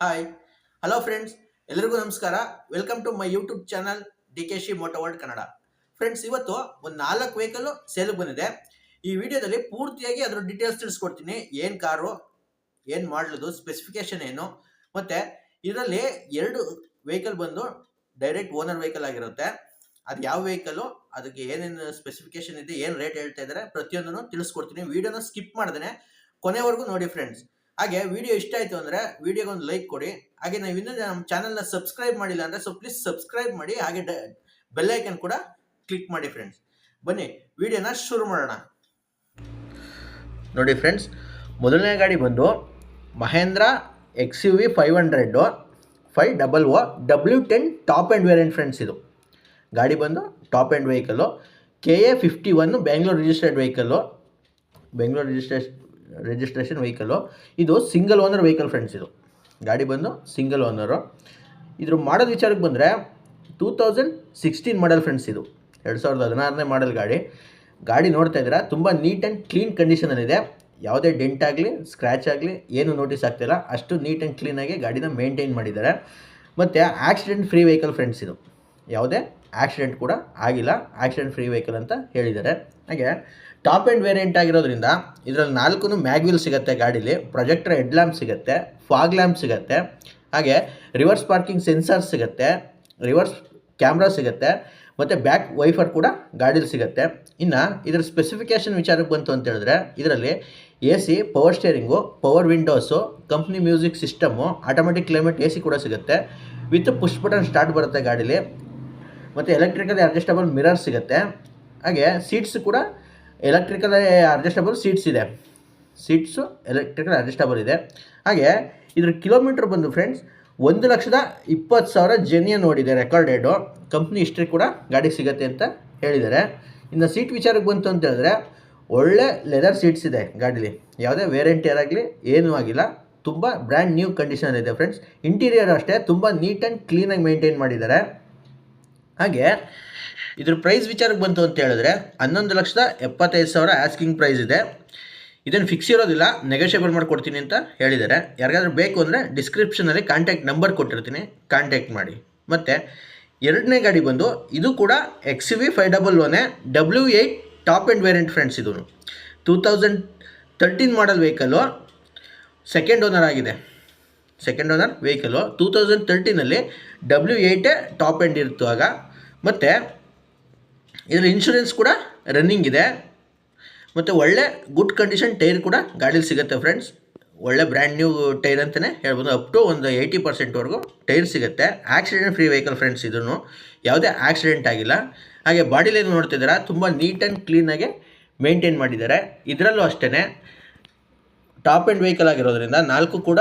Hi hello friends, ಎಲ್ಲರಿಗೂ ನಮಸ್ಕಾರ. Welcome to my YouTube channel D K ಶಿ moto world Kannada. Friends, ಇವತ್ತು ಒಂದು 4 ವೆಹಿಕಲ್ ಸೇಲ್ಗೆ ಬಂದಿದೆ. ಈ ವಿಡಿಯೋದಲ್ಲಿ ಪೂರ್ತಿಯಾಗಿ ಅದರ ಡೀಟೇಲ್ಸ್ ತಿಳಿಸ್ಕೊಡ್ತೀನಿ. ಏನು ಕಾರು, ಏನು ಮಾಡಲದು, ಸ್ಪೆಸಿಫಿಕೇಶನ್ ಏನು, ಮತ್ತು ಇದರಲ್ಲಿ 2 ವೆಹಿಕಲ್ ಬಂದು ಡೈರೆಕ್ಟ್ ಓನರ್ ವೆಹಿಕಲ್ ಆಗಿರುತ್ತೆ. ಅದು ಯಾವ ವೆಹಿಕಲು, ಅದಕ್ಕೆ ಏನೇನು ಸ್ಪೆಸಿಫಿಕೇಶನ್ ಇದೆ, ಏನು ರೇಟ್ ಹೇಳ್ತಾ ಇದ್ದಾರೆ, ಪ್ರತಿಯೊಂದನ್ನು ತಿಳಿಸ್ಕೊಡ್ತೀನಿ. ವಿಡಿಯೋನ ಸ್ಕಿಪ್ ಮಾಡ್ದೇನೆ ಕೊನೆವರೆಗೂ ನೋಡಿ ಫ್ರೆಂಡ್ಸ್. ಹಾಗೆ ವಿಡಿಯೋ ಇಷ್ಟ ಆಯಿತು ಅಂದರೆ ವಿಡಿಯೋಗೆ ಒಂದು ಲೈಕ್ ಕೊಡಿ. ಹಾಗೆ ನಾವು ಇನ್ನೂ ನಮ್ಮ ಚಾನಲ್ನ ಸಬ್ಸ್ಕ್ರೈಬ್ ಮಾಡಿಲ್ಲ ಅಂದರೆ ಪ್ಲೀಸ್ ಸಬ್ಸ್ಕ್ರೈಬ್ ಮಾಡಿ. ಹಾಗೆ ಬೆಲ್ ಐಕನ್ ಕೂಡ ಕ್ಲಿಕ್ ಮಾಡಿ ಫ್ರೆಂಡ್ಸ್. ಬನ್ನಿ ವಿಡಿಯೋನ ಶುರು ಮಾಡೋಣ. ನೋಡಿ ಫ್ರೆಂಡ್ಸ್, ಮೊದಲನೇ ಗಾಡಿ ಬಂದು Mahindra XUV 500 500 W10 top end variant friends. ಇದು ಗಾಡಿ ಬಂದು top end vehicle, KA 51 Bengaluru registered vehicle, Bengaluru registration vehicle. ಇದು ಸಿಂಗಲ್ ಓನರ್ ವೆಹಿಕಲ್ ಫ್ರೆಂಡ್ಸ್. ಇದು ಗಾಡಿ ಬಂದು ಸಿಂಗಲ್ ಓನರು. ಇದ್ರ ಮಾಡೋದು ವಿಚಾರಕ್ಕೆ ಬಂದರೆ 2016 ಮಾಡಲ್ ಫ್ರೆಂಡ್ಸ್. ಇದು 2016ನೇ ಮಾಡಲ್ ಗಾಡಿ ನೋಡ್ತಾ ಇದ್ದೀರಾ. ತುಂಬ ನೀಟ್ ಆ್ಯಂಡ್ ಕ್ಲೀನ್ ಕಂಡೀಷನಲ್ಲಿದೆ. ಯಾವುದೇ ಡೆಂಟ್ ಆಗಲಿ ಸ್ಕ್ರ್ಯಾಚ್ ಆಗಲಿ ಏನು ನೋಟಿಸ್ ಆಗ್ತಿಲ್ಲ. ಅಷ್ಟು ನೀಟ್ ಆ್ಯಂಡ್ ಕ್ಲೀನಾಗಿ ಗಾಡಿನ ಮೇಂಟೈನ್ ಮಾಡಿದ್ದಾರೆ. ಮತ್ತು ಆಕ್ಸಿಡೆಂಟ್ ಫ್ರೀ ವೆಹಿಕಲ್ ಫ್ರೆಂಡ್ಸ್. ಇದು ಯಾವುದೇ ಆಕ್ಸಿಡೆಂಟ್ ಕೂಡ ಆಗಿಲ್ಲ, ಆಕ್ಸಿಡೆಂಟ್ ಫ್ರೀ ವೆಹಿಕಲ್ ಅಂತ ಹೇಳಿದ್ದಾರೆ. ಹಾಗೆ ಟಾಪ್ ಆ್ಯಂಡ್ ವೇರಿಯಂಟ್ ಆಗಿರೋದ್ರಿಂದ ಇದರಲ್ಲಿ 4 ಮ್ಯಾಗ್ವಿಲ್ ಸಿಗುತ್ತೆ. ಗಾಡೀಲಿ ಪ್ರೊಜೆಕ್ಟರ್ ಹೆಡ್ ಲ್ಯಾಂಪ್ ಸಿಗುತ್ತೆ, ಫಾಗ್ ಲ್ಯಾಂಪ್ ಸಿಗುತ್ತೆ, ಹಾಗೆ ರಿವರ್ಸ್ ಪಾರ್ಕಿಂಗ್ ಸೆನ್ಸಾರ್ ಸಿಗುತ್ತೆ, ರಿವರ್ಸ್ ಕ್ಯಾಮ್ರಾ ಸಿಗುತ್ತೆ, ಮತ್ತು ಬ್ಯಾಕ್ ವೈಫರ್ ಕೂಡ ಗಾಡೀಲಿ ಸಿಗುತ್ತೆ. ಇನ್ನು ಇದರ ಸ್ಪೆಸಿಫಿಕೇಷನ್ ವಿಚಾರಕ್ಕೆ ಬಂತು ಅಂತ ಹೇಳಿದ್ರೆ ಇದರಲ್ಲಿ AC, power steering, power windows, company music system, automatic climate AC ಕೂಡ ಸಿಗುತ್ತೆ. ವಿತ್ ಪುಷ್ ಬಟನ್ ಸ್ಟಾರ್ಟ್ ಬರುತ್ತೆ ಗಾಡೀಲಿ. ಮತ್ತು ಎಲೆಕ್ಟ್ರಿಕಲ್ ಅಡ್ಜಸ್ಟಬಲ್ ಮಿರರ್ ಸಿಗುತ್ತೆ. ಹಾಗೆ ಸೀಟ್ಸ್ ಕೂಡ ಎಲೆಕ್ಟ್ರಿಕಲ್ ಅಡ್ಜಸ್ಟಬಲ್ ಸೀಟ್ಸ್ ಇದೆ. ಸೀಟ್ಸು ಎಲೆಕ್ಟ್ರಿಕಲ್ ಅಡ್ಜಸ್ಟಬಲ್ ಇದೆ. ಹಾಗೆ ಇದ್ರ ಕಿಲೋಮೀಟ್ರ್ ಬಂದು ಫ್ರೆಂಡ್ಸ್ 1,20,000 ಜೆನ್ಯನ್ ಓಡಿದೆ, ರೆಕಾರ್ಡೆಡು. ಕಂಪ್ನಿ ಹಿಸ್ಟ್ರಿ ಕೂಡ ಗಾಡಿಗೆ ಸಿಗುತ್ತೆ ಅಂತ ಹೇಳಿದ್ದಾರೆ. ಇನ್ನು ಸೀಟ್ ವಿಚಾರಕ್ಕೆ ಬಂತು ಅಂತ ಹೇಳಿದ್ರೆ ಒಳ್ಳೆ ಲೆದರ್ ಸೀಟ್ಸ್ ಇದೆ ಗಾಡೀಲಿ. ಯಾವುದೇ ವೇರಿಯಂಟಿಯರ್ ಆಗಲಿ ಏನೂ ಆಗಿಲ್ಲ. ತುಂಬ ಬ್ರ್ಯಾಂಡ್ ನ್ಯೂ ಕಂಡೀಷನ್ ಇದೆ ಫ್ರೆಂಡ್ಸ್. ಇಂಟೀರಿಯರ್ ಅಷ್ಟೇ ತುಂಬ ನೀಟ್ ಆ್ಯಂಡ್ ಕ್ಲೀನಾಗಿ ಮೇಂಟೈನ್ ಮಾಡಿದ್ದಾರೆ. ಹಾಗೆ ಇದ್ರ ಪ್ರೈಸ್ ವಿಚಾರಕ್ಕೆ ಬಂತು ಅಂತ ಹೇಳಿದ್ರೆ 11,75,000 ಆಸ್ಕಿಂಗ್ ಪ್ರೈಸ್ ಇದೆ. ಇದನ್ನು ಫಿಕ್ಸ್ ಇರೋದಿಲ್ಲ, ನೆಗೋಷಿಯೇಬಲ್ ಮಾಡಿಕೊಡ್ತೀನಿ ಅಂತ ಹೇಳಿದ್ದಾರೆ. ಯಾರಿಗಾದ್ರೂ ಬೇಕು ಅಂದರೆ ಡಿಸ್ಕ್ರಿಪ್ಷನಲ್ಲಿ ಕಾಂಟ್ಯಾಕ್ಟ್ ನಂಬರ್ ಕೊಟ್ಟಿರ್ತೀನಿ, ಕಾಂಟ್ಯಾಕ್ಟ್ ಮಾಡಿ. ಮತ್ತು ಎರಡನೇ ಗಾಡಿ ಬಂದು ಇದು ಕೂಡ XUV 500 W8 top end variant friends. ಇದು 2013 ಮಾಡಲ್ ವೆಹಿಕಲ್ಲು, ಸೆಕೆಂಡ್ ಓನರ್ ಆಗಿದೆ. ಸೆಕೆಂಡ್ ಓನರ್ ವೆಹಿಕಲ್ಲು 2013ನಲ್ಲಿ W8 ಟಾಪ್ ಆ್ಯಂಡ್ ಇರುತ್ತುವಾಗ. ಮತ್ತು ಇದರ ಇನ್ಶೂರೆನ್ಸ್ ಕೂಡ ರನ್ನಿಂಗ್ ಇದೆ. ಮತ್ತು ಒಳ್ಳೆ ಗುಡ್ ಕಂಡೀಷನ್ ಟೈರ್ ಕೂಡ ಗಾಡೀಲಿ ಸಿಗುತ್ತೆ ಫ್ರೆಂಡ್ಸ್. ಒಳ್ಳೆ ಬ್ರ್ಯಾಂಡ್ ನ್ಯೂ ಟೈರ್ ಅಂತಲೇ ಹೇಳ್ಬೋದು. ಅಪ್ ಟು ಒಂದು 80%ವರೆಗೂ ಟೈರ್ ಸಿಗುತ್ತೆ. Accident free vehicle friends. ಇದನ್ನು ಯಾವುದೇ ಆಕ್ಸಿಡೆಂಟ್ ಆಗಿಲ್ಲ. ಹಾಗೆ ಬಾಡಿಲೇನು ನೋಡ್ತಿದ್ದೀರಾ, ತುಂಬ ನೀಟ್ ಆ್ಯಂಡ್ ಕ್ಲೀನಾಗಿ ಮೇಂಟೈನ್ ಮಾಡಿದ್ದಾರೆ. ಇದರಲ್ಲೂ ಅಷ್ಟೇ ಟಾಪ್ ಆ್ಯಂಡ್ ವೆಹಿಕಲ್ ಆಗಿರೋದ್ರಿಂದ 4 ಕೂಡ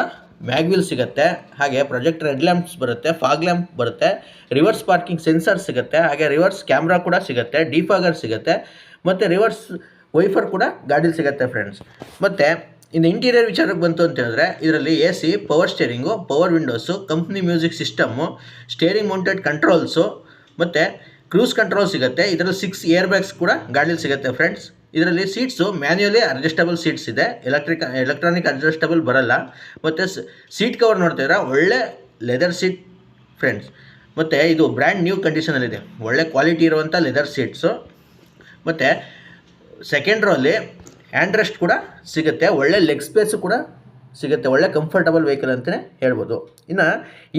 ಮ್ಯಾಗ್ವಿಲ್ ಸಿಗುತ್ತೆ. ಹಾಗೆ ಪ್ರೊಜೆಕ್ಟರ್ ಹೆಡ್ ಲ್ಯಾಂಪ್ಸ್ ಬರುತ್ತೆ, ಫಾಗ್ ಲ್ಯಾಂಪ್ ಬರುತ್ತೆ, ರಿವರ್ಸ್ ಪಾರ್ಕಿಂಗ್ ಸೆನ್ಸರ್ ಸಿಗುತ್ತೆ, ಹಾಗೆ ರಿವರ್ಸ್ ಕ್ಯಾಮ್ರಾ ಕೂಡ ಸಿಗುತ್ತೆ, ಡಿಫಾಗರ್ ಸಿಗುತ್ತೆ, ಮತ್ತು ರಿವರ್ಸ್ ವೈಫರ್ ಕೂಡ ಗಾಡೀಲಿ ಸಿಗುತ್ತೆ ಫ್ರೆಂಡ್ಸ್. ಮತ್ತು ಇನ್ನು ಇಂಟೀರಿಯರ್ ವಿಚಾರಕ್ಕೆ ಬಂತು ಅಂತ ಹೇಳಿದ್ರೆ ಇದರಲ್ಲಿ AC, power steering, power windows, company music system, steering mounted controls, ಮತ್ತು ಕ್ರೂಸ್ ಕಂಟ್ರೋಲ್ ಸಿಗುತ್ತೆ. ಇದರಲ್ಲಿ 6 ಏರ್ ಬ್ಯಾಗ್ಸ್ ಕೂಡ ಗಾಡೀಲಿ ಸಿಗುತ್ತೆ ಫ್ರೆಂಡ್ಸ್. ಇದರಲ್ಲಿ ಸೀಟ್ಸು ಮ್ಯಾನ್ಯುಯಲಿ ಅಡ್ಜಸ್ಟಬಲ್ ಸೀಟ್ಸ್ ಇದೆ, ಎಲೆಕ್ಟ್ರಾನಿಕ್ ಅಡ್ಜಸ್ಟಬಲ್ ಬರಲ್ಲ. ಮತ್ತು ಸೀಟ್ ಕವರ್ ನೋಡ್ತಿದ್ರೆ ಒಳ್ಳೆ ಲೆದರ್ ಸೀಟ್ ಫ್ರೆಂಡ್ಸ್. ಮತ್ತು ಇದು ಬ್ರ್ಯಾಂಡ್ ನ್ಯೂ ಕಂಡೀಷನಲ್ಲಿದೆ, ಒಳ್ಳೆ ಕ್ವಾಲಿಟಿ ಇರುವಂಥ ಲೆದರ್ ಸೀಟ್ಸು. ಮತ್ತು ಸೆಕೆಂಡ್ ರೋಲ್ಲಿ ಹ್ಯಾಂಡ್ ರೆಸ್ಟ್ ಕೂಡ ಸಿಗುತ್ತೆ, ಒಳ್ಳೆ ಲೆಗ್ ಸ್ಪೇಸು ಕೂಡ ಸಿಗುತ್ತೆ. ಒಳ್ಳೆ ಕಂಫರ್ಟಬಲ್ ವೆಹಿಕಲ್ ಅಂತಲೇ ಹೇಳ್ಬೋದು. ಇನ್ನು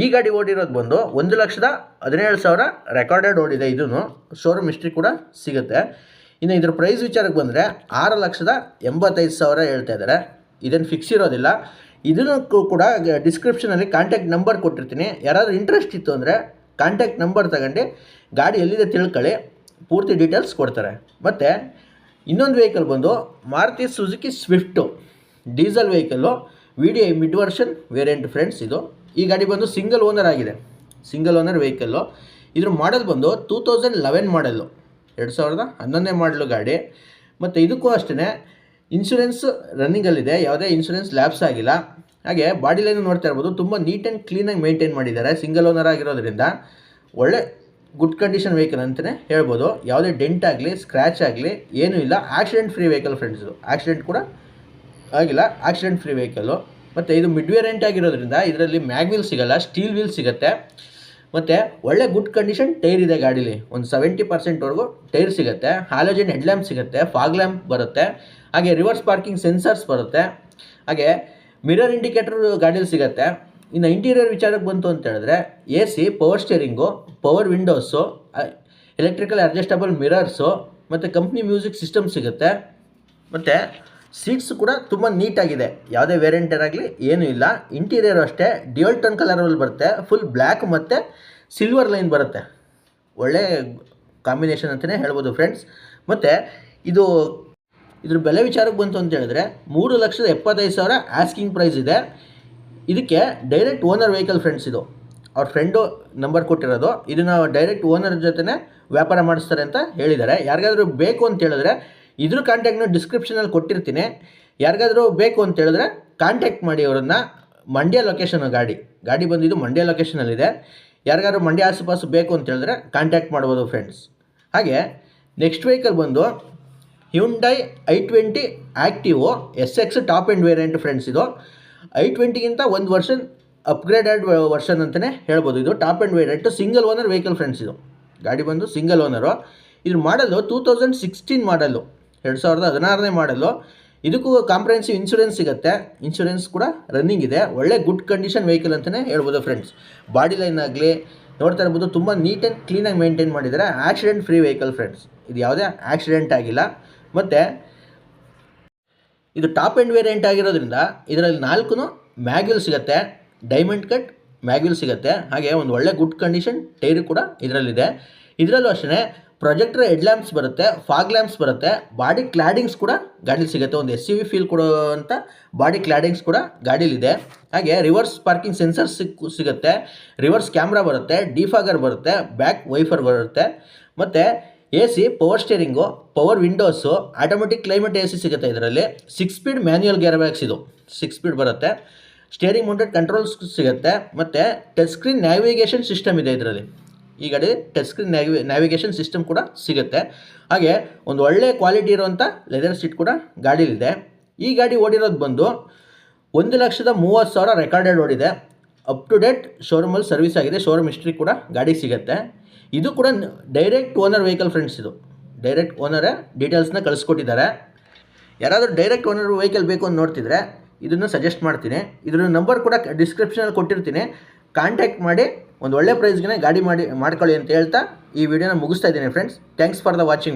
ಈ ಗಾಡಿ ಓಡಿರೋದು ಬಂದು 1,17,000 ರೆಕಾರ್ಡೆಡ್ ಓಡಿದೆ. ಇದೂ ಶೋರೂಮ್ ಹಿಸ್ಟ್ರಿ ಕೂಡ ಸಿಗುತ್ತೆ. ಇನ್ನು ಇದ್ರ ಪ್ರೈಸ್ ವಿಚಾರಕ್ಕೆ ಬಂದರೆ 6,85,000 ಹೇಳ್ತಾ ಇದ್ದಾರೆ. ಇದನ್ನು ಫಿಕ್ಸ್ ಇರೋದಿಲ್ಲ. ಇದನ್ನು ಕೂಡ ಡಿಸ್ಕ್ರಿಪ್ಷನಲ್ಲಿ ಕಾಂಟ್ಯಾಕ್ಟ್ ನಂಬರ್ ಕೊಟ್ಟಿರ್ತೀನಿ. ಯಾರಾದರೂ ಇಂಟ್ರೆಸ್ಟ್ ಇತ್ತು ಅಂದರೆ ಕಾಂಟ್ಯಾಕ್ಟ್ ನಂಬರ್ ತಗೊಂಡು ಗಾಡಿ ಎಲ್ಲಿದೆ ತಿಳ್ಕೊಳ್ಳಿ, ಪೂರ್ತಿ ಡೀಟೇಲ್ಸ್ ಕೊಡ್ತಾರೆ. ಮತ್ತು ಇನ್ನೊಂದು ವೆಹಿಕಲ್ ಬಂದು Maruti Suzuki Swift diesel vehicle, VDI mid version variant friends. ಈ ಗಾಡಿ ಬಂದು ಸಿಂಗಲ್ ಓನರ್ ಆಗಿದೆ, ಸಿಂಗಲ್ ಓನರ್ ವೆಹಿಕಲ್ಲು. ಇದ್ರ ಮಾಡೆಲ್ ಬಂದು 2011 ಮಾಡಲ್ಲು, 2011ನೇ ಮಾಡಲು ಗಾಡಿ. ಮತ್ತು ಇದಕ್ಕೂ ಅಷ್ಟೇ ಇನ್ಶೂರೆನ್ಸ್ ರನ್ನಿಂಗಲ್ಲಿದೆ, ಯಾವುದೇ ಇನ್ಶೂರೆನ್ಸ್ ಲ್ಯಾಪ್ಸ್ ಆಗಿಲ್ಲ. ಹಾಗೆ ಬಾಡಿ ಲೈನು ನೋಡ್ತಾ ಇರ್ಬೋದು, ತುಂಬ ನೀಟ್ ಆ್ಯಂಡ್ ಕ್ಲೀನಾಗಿ ಮೇಂಟೈನ್ ಮಾಡಿದ್ದಾರೆ. ಸಿಂಗಲ್ ಓನರ್ ಆಗಿರೋದ್ರಿಂದ ಒಳ್ಳೆ ಗುಡ್ ಕಂಡೀಷನ್ ವೆಹಿಕಲ್ ಅಂತಲೇ ಹೇಳ್ಬೋದು. ಯಾವುದೇ ಡೆಂಟ್ ಆಗಲಿ ಸ್ಕ್ರ್ಯಾಚ್ ಆಗಲಿ ಏನೂ ಇಲ್ಲ. Accident free vehicle friends. ಇದು ಆಕ್ಸಿಡೆಂಟ್ ಕೂಡ ಆಗಿಲ್ಲ, ಆಕ್ಸಿಡೆಂಟ್ ಫ್ರೀ ವೆಹಿಕಲ್ಲು. ಮತ್ತು ಇದು ಮಿಡ್ ವೇರಿಯಂಟ್ ಆಗಿರೋದ್ರಿಂದ ಇದರಲ್ಲಿ ಮ್ಯಾಗ್ ವೀಲ್ ಸಿಗೋಲ್ಲ, ಸ್ಟೀಲ್ ವೀಲ್ ಸಿಗುತ್ತೆ. ಮತ್ತು ಒಳ್ಳೆ ಗುಡ್ ಕಂಡೀಷನ್ ಟೈರ್ ಇದೆ ಗಾಡೀಲಿ, ಒಂದು 70%ವರೆಗೂ ಟೈರ್ ಸಿಗುತ್ತೆ. ಹಾಲೋಜನ್ ಹೆಡ್ಲ್ಯಾಂಪ್ ಸಿಗುತ್ತೆ, ಫಾಗ್ ಲ್ಯಾಂಪ್ ಬರುತ್ತೆ, ಹಾಗೆ ರಿವರ್ಸ್ ಪಾರ್ಕಿಂಗ್ ಸೆನ್ಸರ್ಸ್ ಬರುತ್ತೆ, ಹಾಗೆ ಮಿರರ್ ಇಂಡಿಕೇಟರ್ ಗಾಡೀಲಿ ಸಿಗುತ್ತೆ. ಇನ್ನು ಇಂಟೀರಿಯರ್ ವಿಚಾರಕ್ಕೆ ಬಂತು ಅಂತ ಹೇಳಿದ್ರೆ AC, power steering, power windows, electrical adjustable mirrors ಮತ್ತು ಕಂಪ್ನಿ ಮ್ಯೂಸಿಕ್ ಸಿಸ್ಟಮ್ ಸಿಗುತ್ತೆ. ಮತ್ತು ಸೀಟ್ಸ್ ಕೂಡ ತುಂಬ ನೀಟಾಗಿದೆ, ಯಾವುದೇ ವೇರಿಯಂಟರ್ ಆಗಲಿ ಏನೂ ಇಲ್ಲ. ಇಂಟೀರಿಯರ್ ಅಷ್ಟೇ ಡ್ಯುಯಲ್ ಟೋನ್ ಕಲರಲ್ಲಿ ಬರುತ್ತೆ, ಫುಲ್ ಬ್ಲ್ಯಾಕ್ ಮತ್ತು ಸಿಲ್ವರ್ ಲೈನ್ ಬರುತ್ತೆ. ಒಳ್ಳೆ ಕಾಂಬಿನೇಷನ್ ಅಂತಲೇ ಹೇಳ್ಬೋದು ಫ್ರೆಂಡ್ಸ್. ಮತ್ತು ಇದ್ರ ಬೆಲೆ ವಿಚಾರಕ್ಕೆ ಬಂತು ಅಂತ ಹೇಳಿದ್ರೆ 3,75,000 ಆಸ್ಕಿಂಗ್ ಪ್ರೈಸ್ ಇದೆ. ಇದಕ್ಕೆ ಡೈರೆಕ್ಟ್ ಓನರ್ ವೆಹಿಕಲ್ ಫ್ರೆಂಡ್ಸ್. ಇದು ಅವ್ರ ಫ್ರೆಂಡು ನಂಬರ್ ಕೊಟ್ಟಿರೋದು. ಇದನ್ನು ಡೈರೆಕ್ಟ್ ಓನರ್ ಜೊತೆ ವ್ಯಾಪಾರ ಮಾಡಿಸ್ತಾರೆ ಅಂತ ಹೇಳಿದ್ದಾರೆ. ಯಾರಿಗಾದರೂ ಬೇಕು ಅಂತ ಹೇಳಿದ್ರೆ ಇದ್ರ ಕಾಂಟ್ಯಾಕ್ಟ್ನ ಡಿಸ್ಕ್ರಿಪ್ಷನಲ್ಲಿ ಕೊಟ್ಟಿರ್ತೀನಿ. ಯಾರಿಗಾದರೂ ಬೇಕು ಅಂತ ಹೇಳಿದ್ರೆ ಕಾಂಟ್ಯಾಕ್ಟ್ ಮಾಡಿ ಅವರನ್ನು. ಮಂಡ್ಯ ಲೊಕೇಶನ್ ಗಾಡಿ ಬಂದಿದ್ದು ಮಂಡ್ಯ ಲೊಕೇಶನಲ್ಲಿದೆ. ಯಾರಿಗಾದ್ರೂ ಮಂಡ್ಯ ಆಸುಪಾಸು ಬೇಕು ಅಂತ ಹೇಳಿದ್ರೆ ಕಾಂಟ್ಯಾಕ್ಟ್ ಮಾಡ್ಬೋದು ಫ್ರೆಂಡ್ಸ್. ಹಾಗೆ ನೆಕ್ಸ್ಟ್ ವೆಹಿಕಲ್ ಬಂದು Hyundai i20 ಆ್ಯಕ್ಟಿವೋ SX top end variant friends. ಇದು i20ಗಿಂತ ಒಂದು ವರ್ಷನ್ ಅಪ್ಗ್ರೇಡೆಡ್ ವರ್ಷನ್ ಅಂತಲೇ ಹೇಳ್ಬೋದು. ಇದು top end variant, single owner vehicle friends. ಇದು ಗಾಡಿ ಬಂದು ಸಿಂಗಲ್ ಓನರು. ಇದ್ರ ಮಾಡಲು 2016 ಮಾಡಲು, 2016ನೇ ಮಾಡಲು. ಇದಕ್ಕೂ ಕಾಂಪ್ರಹೆನ್ಸಿವ್ ಇನ್ಶೂರೆನ್ಸ್ ಸಿಗುತ್ತೆ, ಇನ್ಶೂರೆನ್ಸ್ ಕೂಡ ರನ್ನಿಂಗ್ ಇದೆ. ಒಳ್ಳೆ ಗುಡ್ ಕಂಡೀಷನ್ ವೆಹಿಕಲ್ ಅಂತಲೇ ಹೇಳ್ಬೋದು ಫ್ರೆಂಡ್ಸ್. ಬಾಡಿ ಲೈನ್ ಆಗಲಿ ನೋಡ್ತಾ ಇರ್ಬೋದು, ತುಂಬ ನೀಟ್ ಆ್ಯಂಡ್ ಕ್ಲೀನಾಗಿ ಮೇಂಟೈನ್ ಮಾಡಿದ್ದಾರೆ. Accident free vehicle friends. ಇದು ಯಾವುದೇ ಆಕ್ಸಿಡೆಂಟ್ ಆಗಿಲ್ಲ. ಮತ್ತು ಇದು ಟಾಪ್ ಎಂಡ್ ವೇರಿಯಂಟ್ ಆಗಿರೋದ್ರಿಂದ ಇದರಲ್ಲಿ 4 ಮ್ಯಾಗ್ ವೀಲ್ ಸಿಗುತ್ತೆ, ಡೈಮಂಡ್ ಕಟ್ ಮ್ಯಾಗ್ ವೀಲ್ ಸಿಗುತ್ತೆ. ಹಾಗೆ ಒಂದು ಒಳ್ಳೆ ಗುಡ್ ಕಂಡೀಷನ್ ಟೈರು ಕೂಡ ಇದರಲ್ಲಿದೆ. ಇದರಲ್ಲೂ ಅಷ್ಟೇ ಪ್ರೊಜೆಕ್ಟರ್ ಹೆಡ್ ಲ್ಯಾಂಪ್ಸ್ ಬರುತ್ತೆ, ಫಾಗ್ ಲ್ಯಾಂಪ್ಸ್ ಬರುತ್ತೆ, ಬಾಡಿ ಕ್ಲಾಡಿಂಗ್ಸ್ ಕೂಡ ಗಾಡೀಲಿ ಸಿಗುತ್ತೆ. ಒಂದು SUV ಫೀಲ್ ಕೊಡುವಂಥ ಬಾಡಿ ಕ್ಲಾಡಿಂಗ್ಸ್ ಕೂಡ ಗಾಡೀಲಿದೆ. ಹಾಗೆ ರಿವರ್ಸ್ ಪಾರ್ಕಿಂಗ್ ಸೆನ್ಸರ್ಸ್ ಸಿಗುತ್ತೆ, ರಿವರ್ಸ್ ಕ್ಯಾಮ್ರಾ ಬರುತ್ತೆ, ಡಿಫಾಗರ್ ಬರುತ್ತೆ, ಬ್ಯಾಕ್ ವೈಫರ್ ಬರುತ್ತೆ, ಮತ್ತು AC, power steering, power windows, automatic climate AC ಸಿಗುತ್ತೆ. ಇದರಲ್ಲಿ 6 ಸ್ಪೀಡ್ ಮ್ಯಾನ್ಯುಯಲ್ ಗೇರ್ ಬಾಕ್ಸ್. ಇದು 6 ಸ್ಪೀಡ್ ಬರುತ್ತೆ. ಸ್ಟೇರಿಂಗ್ ಮೌಂಟೆಡ್ ಕಂಟ್ರೋಲ್ಸ್ ಸಿಗುತ್ತೆ. ಮತ್ತು ಟಚ್ ಸ್ಕ್ರೀನ್ ನ್ಯಾವಿಗೇಷನ್ ಸಿಸ್ಟಮ್ ಇದೆ ಇದರಲ್ಲಿ. ಈ ಗಾಡಿ ಟಚ್ ಸ್ಕ್ರೀನ್ ನ್ಯಾವಿಗೇಷನ್ ಸಿಸ್ಟಮ್ ಕೂಡ ಸಿಗುತ್ತೆ. ಹಾಗೆ ಒಂದು ಒಳ್ಳೆ ಕ್ವಾಲಿಟಿ ಇರುವಂಥ ಲೆದರ್ ಸೀಟ್ ಕೂಡ ಗಾಡೀಲಿದೆ. ಈ ಗಾಡಿ ಓಡಿರೋದು ಬಂದು 1,30,000 ರೆಕಾರ್ಡೆಡ್ ಓಡಿದೆ. ಅಪ್ ಟು ಡೇಟ್ ಶೋರೂಮಲ್ಲಿ ಸರ್ವಿಸ್ ಆಗಿದೆ, ಶೋರೂಮ್ ಹಿಸ್ಟ್ರಿ ಕೂಡ ಗಾಡಿ ಸಿಗುತ್ತೆ. ಇದು ಕೂಡ ಡೈರೆಕ್ಟ್ ಓನರ್ ವೆಹಿಕಲ್ ಫ್ರೆಂಡ್ಸ್. ಇದು ಡೈರೆಕ್ಟ್ ಓನರೇ ಡೀಟೇಲ್ಸ್ನ ಕಳಿಸ್ಕೊಟ್ಟಿದ್ದಾರೆ. ಯಾರಾದರೂ ಡೈರೆಕ್ಟ್ ಓನರ್ ವೆಹಿಕಲ್ ಬೇಕು ಅಂತ ನೋಡ್ತಿದ್ರೆ ಇದನ್ನು ಸಜೆಸ್ಟ್ ಮಾಡ್ತೀನಿ. ಇದ್ರ ನಂಬರ್ ಕೂಡ ಡಿಸ್ಕ್ರಿಪ್ಷನಲ್ಲಿ ಕೊಟ್ಟಿರ್ತೀನಿ. ಕಾಂಟ್ಯಾಕ್ಟ್ ಮಾಡಿ ಒಂದು ಒಳ್ಳೆ ಪ್ರೈಸ್ಗೆ ಗಾಡಿ ಮಾಡ್ಕೊಳ್ಳಿ ಅಂತ ಹೇಳ್ತಾ ಈ ವಿಡಿಯೋನ ಮುಗಿಸ್ತಾ ಇದ್ದೀನಿ friends. Thanks for the watching.